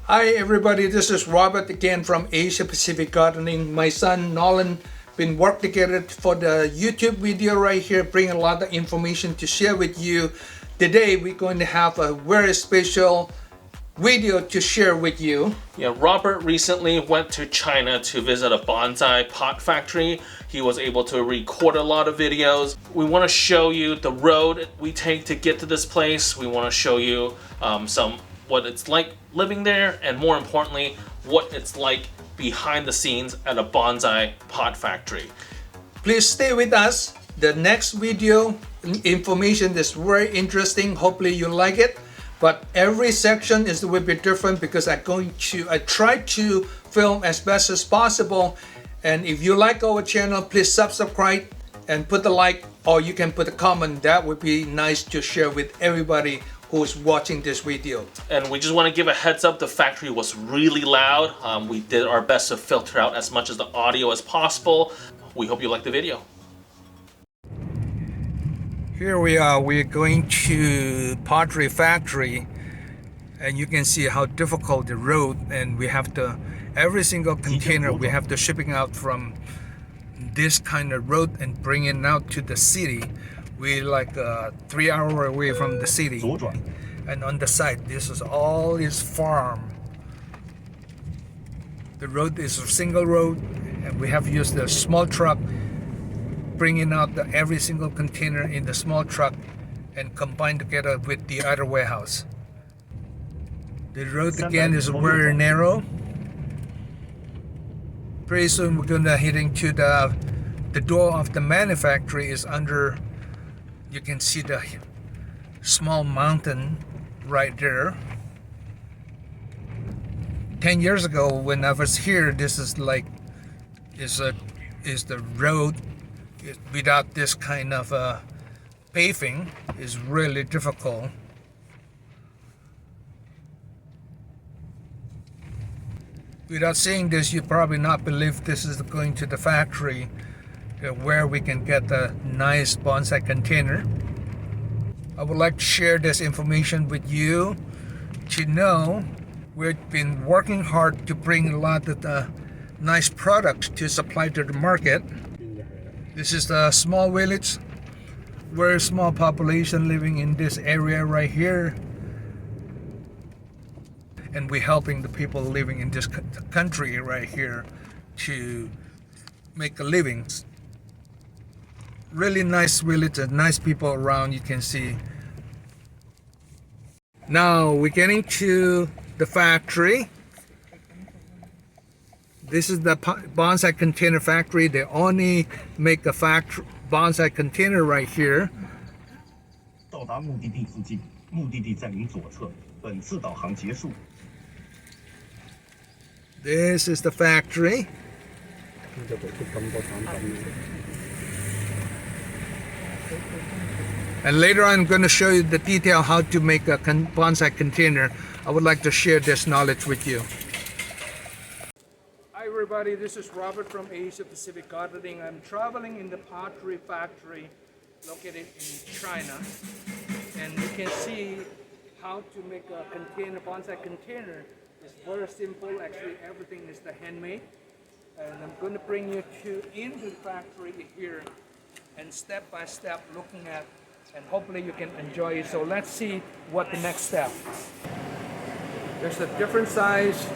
Hi everybody, this is Robert again from Asia Pacific Gardening. My son Nolan been work together for the YouTube video right here, bring a lot of information to share with you. Today we're going to have a very special video to share with you. Yeah, Robert recently went to China to visit a bonsai pot factory. He was able to record a lot of videos. We want to show you the road we take to get to this place. We want to show you what it's like living there, and more importantly, what it's like behind the scenes at a bonsai pot factory. Please stay with us. The next video information is very interesting. Hopefully you like it. But every section will be different because I try to film as best as possible. And if you like our channel, please subscribe and put a like, or you can put a comment. That would be nice to share with everybody who's watching this video. And we just want to give a heads up, the factory was really loud. We did our best to filter out as much of the audio as possible. We hope you like the video. Here we are, we're going to pottery factory, and you can see how difficult the road, and we have to, every single container we have to shipping out from this kind of road and bring it out to the city. We're like 3 hours away from the city, and on the side this is all is farm. The road is a single road, and we have used a small truck bringing out every single container in the small truck and combined together with the other warehouse. The road again is very narrow. Pretty soon we're gonna heading to the door of the manufactory is under. You can see the small mountain right there. 10 years ago when I was here, this is like is the road without this kind of paving is really difficult. Without seeing this, you probably not believe this is going to the factory where we can get a nice bonsai container. I would like to share this information with you to know we've been working hard to bring a lot of the nice products to supply to the market. This is the small village, very small population living in this area right here, and we're helping the people living in this country right here to make a living. Really nice village and nice people around, you can see. Now we're getting to the factory. This is the bonsai container factory. They only make a bonsai container right here. 到达目的地附近，目的地在您左侧。本次导航结束。 This is the factory. And later on, I'm going to show you the detail how to make a bonsai container. I would like to share this knowledge with you. Hi everybody, this is Robert from Asia Pacific Gardening. I'm traveling in the pottery factory located in China. And you can see how to make a container, bonsai container. It's very simple. Actually, everything is the handmade. And I'm going to bring you into the factory here and step by step looking at, and hopefully you can enjoy it. So let's see what the next step. There's a different size,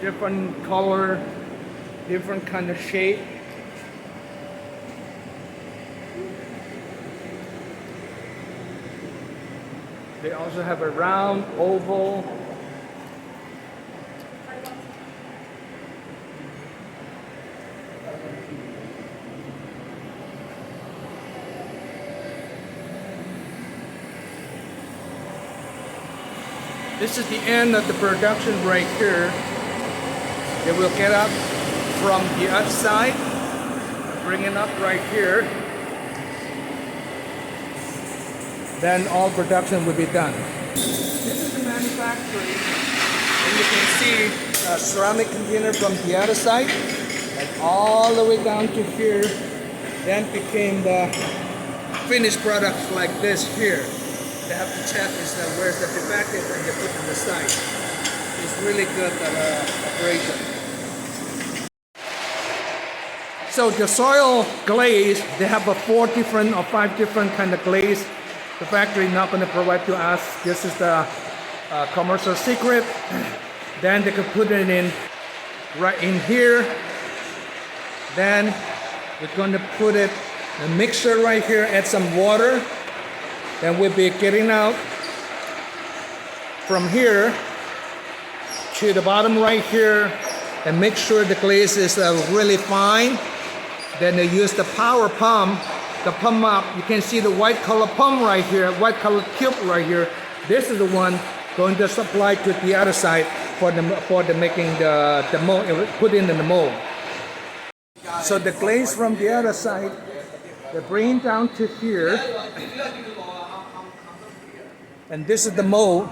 different color, different kind of shape. They also have a round, oval. This is the end of the production right here. They will get up from the other side, bring it up right here. Then all production will be done. This is the manufacturing, and you can see a ceramic container from the other side, and all the way down to here. Then became the finished products like this here. They have to check is where's the defective and they put on the side. It's really good operation. So the soil glaze, they have a 4 different or 5 different kind of glaze. The factory not going to provide to us. This is the commercial secret. Then they could put it in right in here. Then we're going to put it a mixture right here, add some water. Then we'll be getting out from here to the bottom right here and make sure the glaze is really fine. Then they use the power pump to pump up. You can see the white color pump right here, white color tube right here. This is the one going to supply to the other side for the making the mold, put in the mold. So the glaze from the other side, they bring down to here, and this is the mold,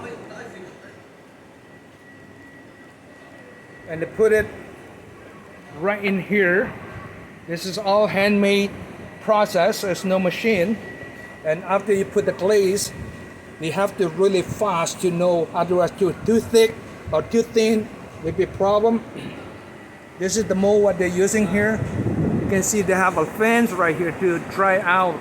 and they put it right in here. This is all handmade process. There's no machine, and after you put the glaze, you have to really fast to know, otherwise too thick or too thin will be a problem. This is the mold what they're using here. You can see they have a fence right here to dry out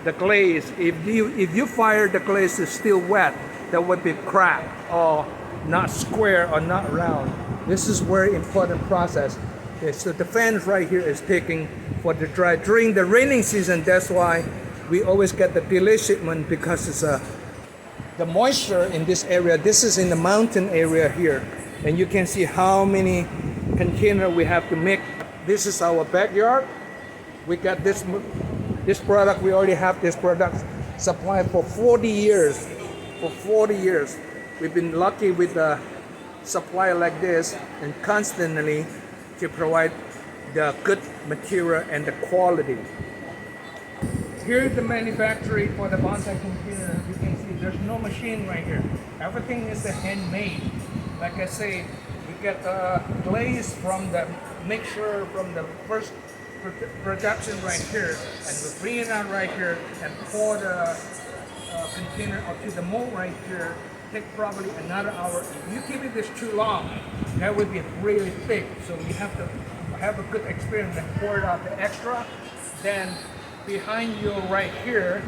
the glaze. If you fire the glaze is still wet, that would be cracked or not square or not round. This is very important process. Okay, so the fence right here is taking for the dry. During the raining season, that's why we always get the delay shipment, because it's the moisture in this area. This is in the mountain area here, and you can see how many container we have to make. This is our backyard. We got this product. We already have this product supplied for 40 years. For 40 years, we've been lucky with a supplier like this, and constantly to provide the good material and the quality. Here's the manufacturing for the bonsai container. You can see there's no machine right here. Everything is handmade. Like I say, we get the glaze from the mixture from the first production right here, and we bring it out right here and pour the container onto the mold right here. Take probably another hour. If you keep it this too long, that would be really thick. So you have to have a good experience and pour it out the extra. Then behind you right here,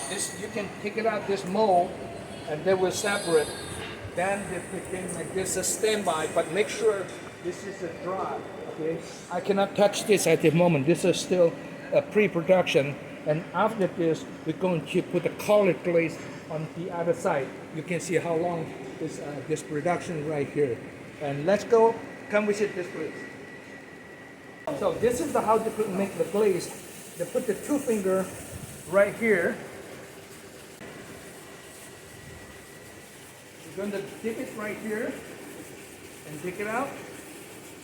this you can take it out this mold, and they will separate. Then they became like this a standby, but make sure this is a dry. Okay, I cannot touch this at the moment. This is still a pre-production, and after this, we're going to put the colored glaze on the other side. You can see how long this production right here. And let's go, come visit this place. So this is how they make the glaze. They put the 2 finger right here. You're going to dip it right here and take it out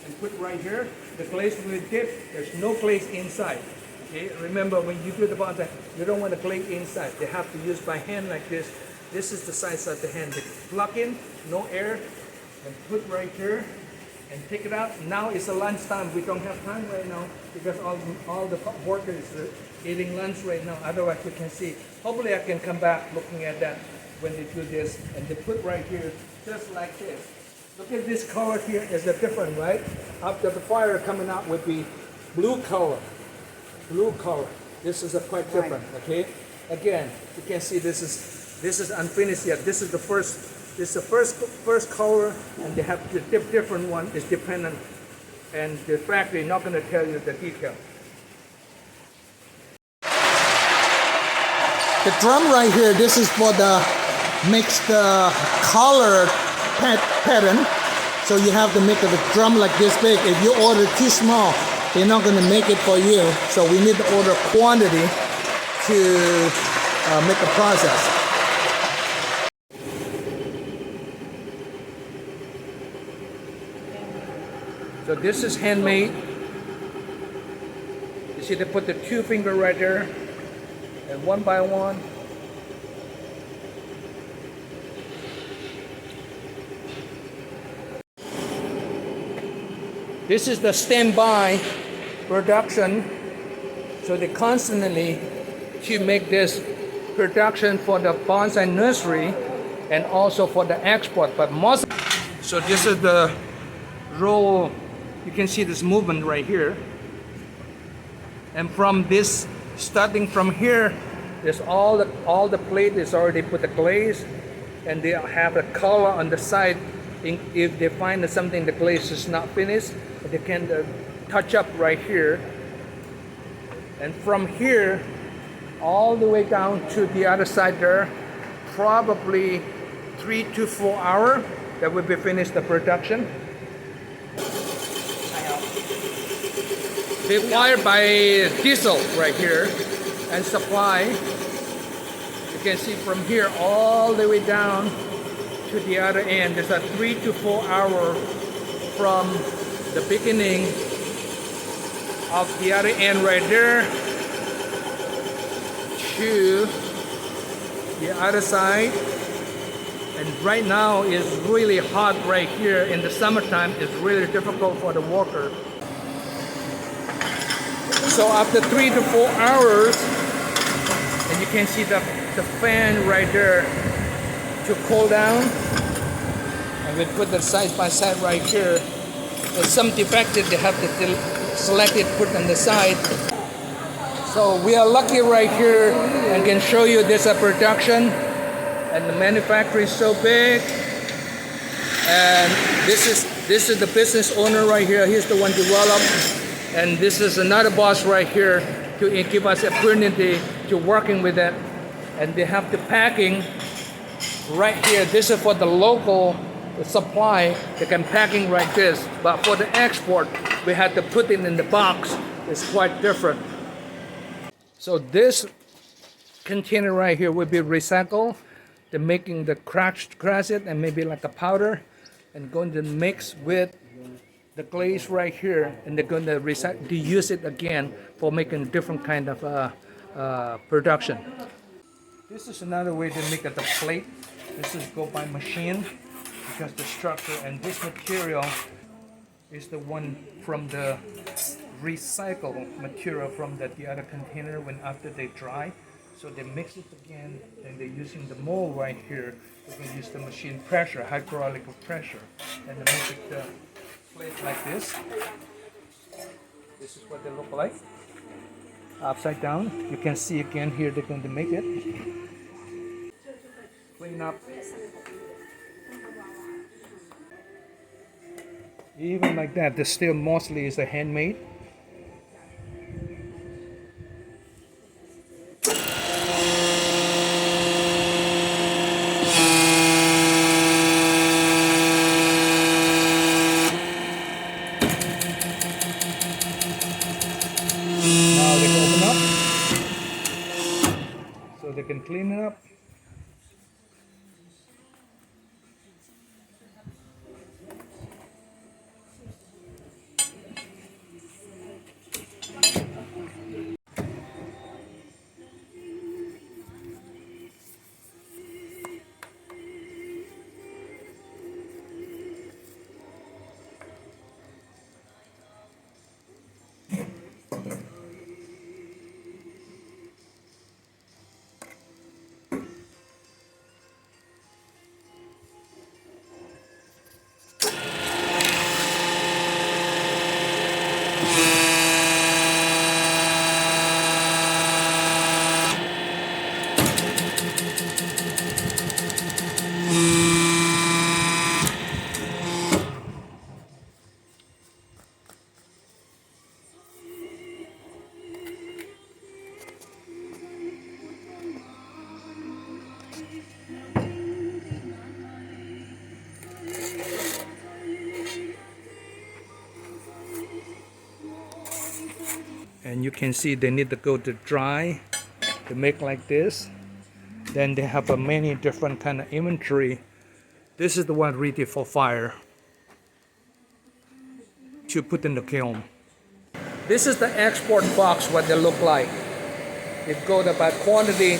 and put right here. The glaze will dip. There's no glaze inside. Okay, remember when you do the bonsai, you don't want the glaze inside. They have to use by hand like this. This is the size of the hand. They plug in, no air, and put right here, and take it out. Now it's a lunchtime. We don't have time right now because all the workers are eating lunch right now. Otherwise, you can see. Hopefully, I can come back looking at that when they do this, and they put right here, just like this. Look at this color here. Is the different, right? After the fire coming out would be blue color. Blue color. This is quite different. Okay. Again, you can see this is unfinished yet. This is the first. This is the first color, and they have the different one is dependent, and the factory not going to tell you the detail. The drum right here. This is for the mix the color pattern. So you have to make the drum like this big. If you order too small, they're not going to make it for you. So we need to order quantity to make the process. So this is handmade. You see they put the 2 finger right there, and one by one. This is the standby production. So they constantly to make this production for the bonsai nursery and also for the export. But most So this is the roll. You can see this movement right here. And from this, starting from here, there's all the plate is already put the glaze, and they have a color on the side. If they find that something the glaze is not finished, they can touch up right here. And from here, all the way down to the other side there, probably 3 to 4 hours, that will be finished the production. They wired by diesel right here and supply. You can see from here all the way down to the other end. There's a 3 to 4 hour from the beginning of the other end right there to the other side. And right now is really hot right here. In the summertime, it's really difficult for the worker. So after 3 to 4 hours, and you can see the fan right there to cool down. And we put them side by side right here. There's some defective, they have to select it, put on the side. So we are lucky right here and can show you this production. And the manufacturer is so big. And this is the business owner right here. He's the one developed. And this is another boss right here to give us opportunity to working with it. And they have the packing right here. This is for the local supply. They can packing like this. But for the export, we had to put it in the box. It's quite different. So this container right here will be recycled. They're making the crushed it and maybe like a powder, and going to mix with the glaze right here, and they're going to recycle to use it again for making different kind of production. This is another way to make the plate. This is go by machine because the structure, and this material is the one from the recycled material from the other container when after they dry. So they mix it again, and they're using the mold right here. They can use the machine pressure, hydraulic pressure, and they make it plate like this. This is what they look like. Upside down. You can see again here they're going to make it. Clean up. Even like that, this still mostly is a handmade. They can clean it up. And you can see they need to go to dry to make like this. Then they have a many different kind of inventory. This is the one ready for fire to put in the kiln. This is the export box, what they look like. It goes about quantity.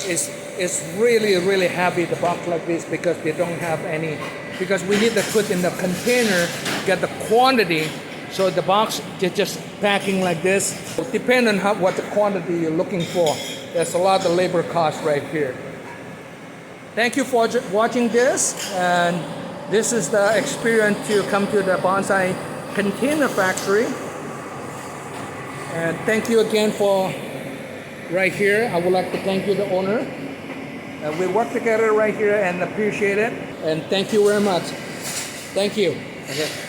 It's really heavy, the box like this, because they don't have any, because we need to put in the container, get the quantity. So the box is just packing like this. Depending on what the quantity you're looking for. There's a lot of labor cost right here. Thank you for watching this, and This is the experience to come to the bonsai container factory. And thank you again for right here. I would like to thank you, the owner. We work together right here and appreciate it. And thank you very much. Thank you. Okay.